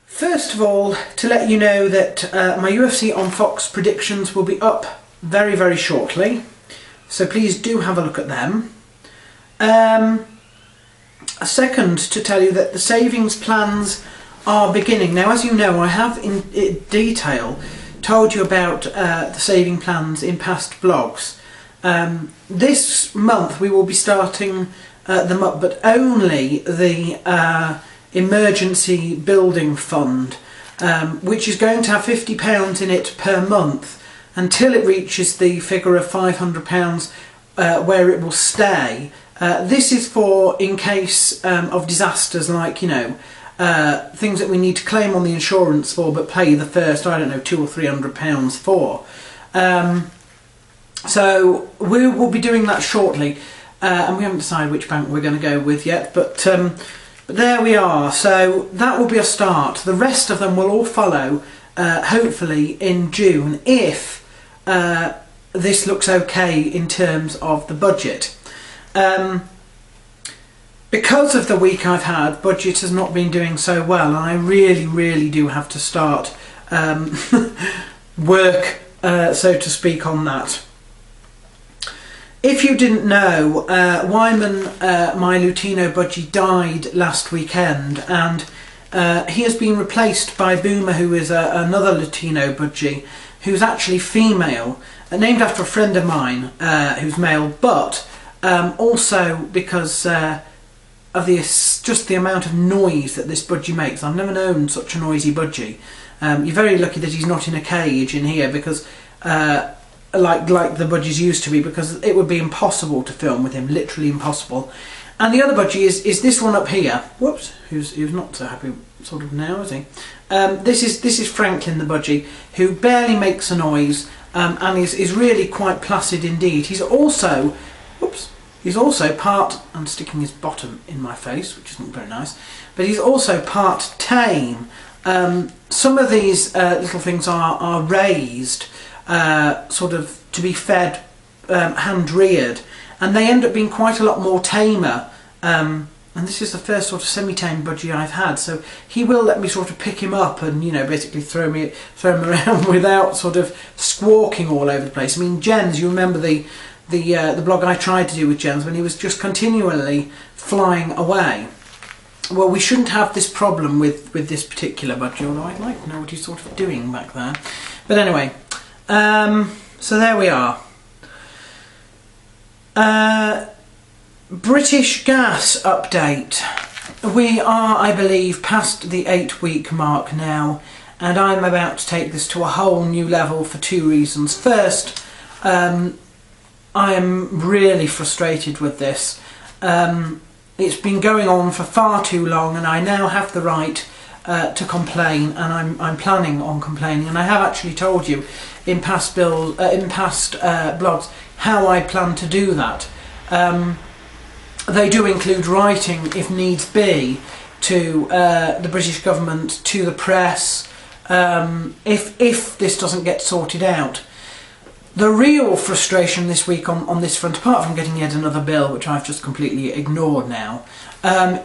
First of all, to let you know that my UFC on Fox predictions will be up very shortly, so please do have a look at them. A second, to tell you that the savings plans are beginning. Now, as you know, I have in detail told you about the saving plans in past vlogs. This month we will be starting them up, but only the emergency building fund, which is going to have £50 in it per month until it reaches the figure of £500 where it will stay. This is for in case of disasters, like, you know, things that we need to claim on the insurance for but pay the first, I don't know, £200 or £300 for. So we will be doing that shortly, and we haven't decided which bank we're going to go with yet, but there we are. So that will be a start. The rest of them will all follow, hopefully in June, if this looks okay in terms of the budget. Because of the week I've had, budget has not been doing so well, and I really do have to start work, so to speak, on that. If you didn't know, Wyman, my Lutino Budgie, died last weekend, and he has been replaced by Boomer, who is another Lutino Budgie, who's actually female, named after a friend of mine who's male, but also because of just the amount of noise that this budgie makes. I've never known such a noisy budgie. You're very lucky that he's not in a cage in here, because like the budgies used to be, because it would be impossible to film with him, literally impossible. And the other budgie is this one up here. Whoops, who's not so happy sort of now, is he? This is Franklin the Budgie, who barely makes a noise, and is really quite placid indeed. He's also, whoops, he's also part, I'm sticking his bottom in my face, which isn't very nice, but he's also part tame. Some of these little things are raised, sort of to be fed, hand-reared, and they end up being quite a lot more tamer. And this is the first sort of semi-tame budgie I've had, so he will let me sort of pick him up and, you know, basically throw him around without sort of squawking all over the place. I mean, Jens, you remember the blog I tried to do with Jens when he was just continually flying away. Well, we shouldn't have this problem with this particular budgie, although I'd like to know what he's sort of doing back there. But anyway, so there we are. British gas update. We are, I believe, past the 8-week mark now, and I'm about to take this to a whole new level for two reasons. First, I am really frustrated with this. It's been going on for far too long, and I now have the right to complain, and I'm planning on complaining, and I have actually told you in past blogs how I plan to do that. They do include writing, if needs be, to the British government, to the press, if this doesn't get sorted out. The real frustration this week on this front, apart from getting yet another bill, which I've just completely ignored now,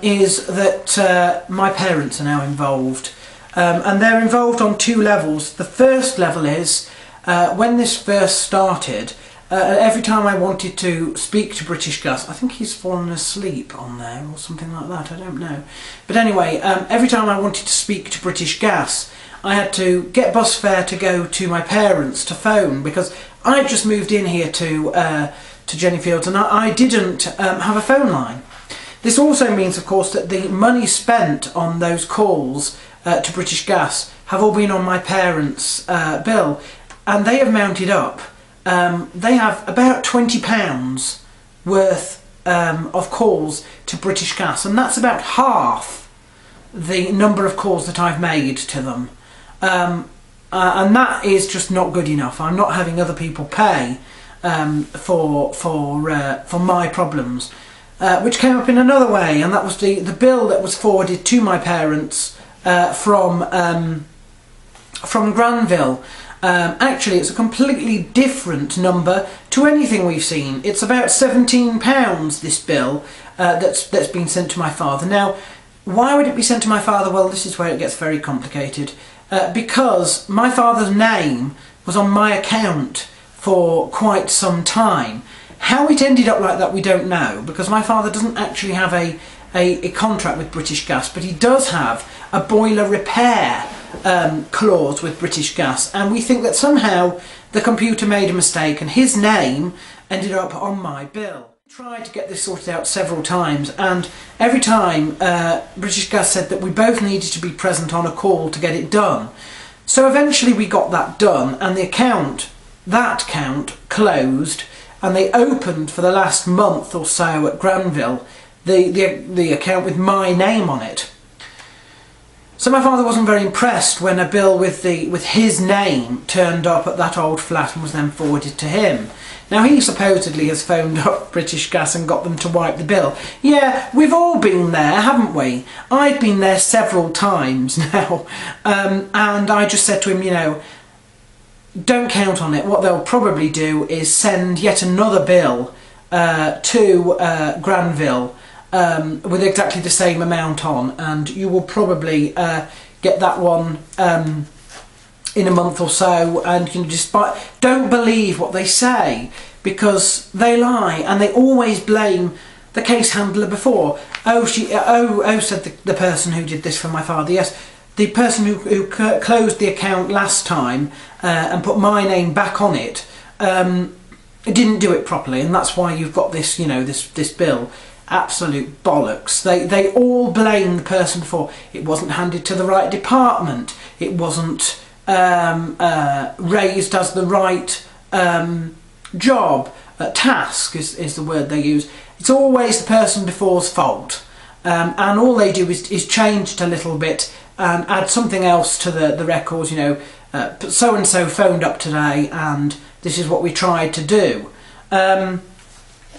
is that my parents are now involved, and they're involved on two levels. The first level is when this first started, every time I wanted to speak to British Gas, I think he's fallen asleep on there or something like that, I don't know. But anyway, every time I wanted to speak to British Gas, I had to get bus fare to go to my parents to phone, because I'd just moved in here to Jennyfields, and I didn't have a phone line. This also means, of course, that the money spent on those calls to British Gas have all been on my parents' bill, and they have mounted up. They have about £20 worth of calls to British Gas, and that's about half the number of calls that I've made to them. And that is just not good enough. I'm not having other people pay for my problems, which came up in another way, and that was the bill that was forwarded to my parents from Granville. Actually, it's a completely different number to anything we've seen. It's about £17, this bill that's been sent to my father. Now, why would it be sent to my father? Well, this is where it gets very complicated. Because my father's name was on my account for quite some time. How it ended up like that we don't know, because my father doesn't actually have a contract with British Gas, but he does have a boiler repair clause with British Gas, and we think that somehow the computer made a mistake and his name ended up on my bill. I tried to get this sorted out several times, and every time British Gas said that we both needed to be present on a call to get it done. So eventually we got that done, and that account closed, and they opened for the last month or so at Granville the account with my name on it. So my father wasn't very impressed when a bill with his name turned up at that old flat and was then forwarded to him. Now, he supposedly has phoned up British Gas and got them to wipe the bill. Yeah, we've all been there, haven't we? I've been there several times now, and I just said to him, you know, don't count on it. What they'll probably do is send yet another bill to Granville with exactly the same amount on, and you will probably get that one in a month or so, and you can just don't believe what they say, because they lie, and they always blame the case handler before. Oh, said the person who did this for my father. Yes, the person who closed the account last time and put my name back on it didn't do it properly, and that's why you've got this, you know, this bill. Absolute bollocks. They all blame the person before. It wasn't handed to the right department. It wasn't raised as the right job. Task is the word they use. It's always the person before's fault, and all they do is change it a little bit and add something else to the records. You know, so and so phoned up today, and this is what we tried to do.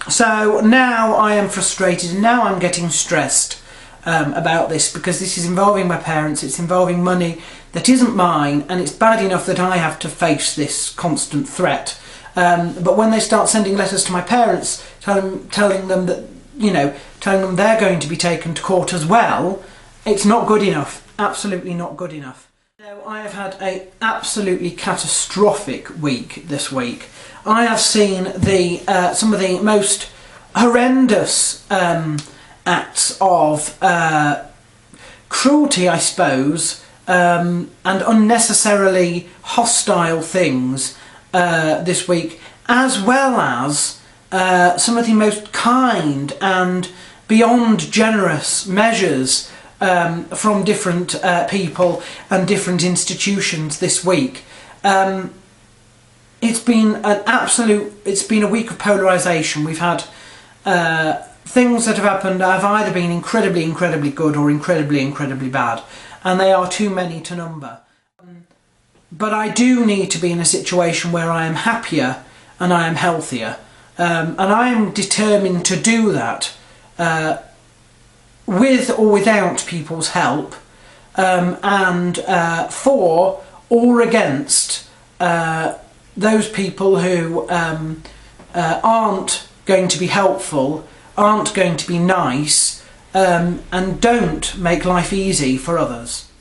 So now I am frustrated, and now I'm getting stressed about this, because this is involving my parents, it's involving money that isn't mine, and it's bad enough that I have to face this constant threat. But when they start sending letters to my parents telling them that, you know, telling them they're going to be taken to court as well, it's not good enough. Absolutely not good enough. Now, I have had an absolutely catastrophic week this week. I have seen some of the most horrendous acts of cruelty, I suppose, and unnecessarily hostile things this week, as well as some of the most kind and beyond generous measures from different people and different institutions this week. It's been a week of polarisation. We've had things that have happened that have either been incredibly, incredibly good or incredibly, incredibly bad, and they are too many to number. But I do need to be in a situation where I am happier and I am healthier, and I am determined to do that with or without people's help, and for or against those people who aren't going to be helpful, aren't going to be nice, and don't make life easy for others.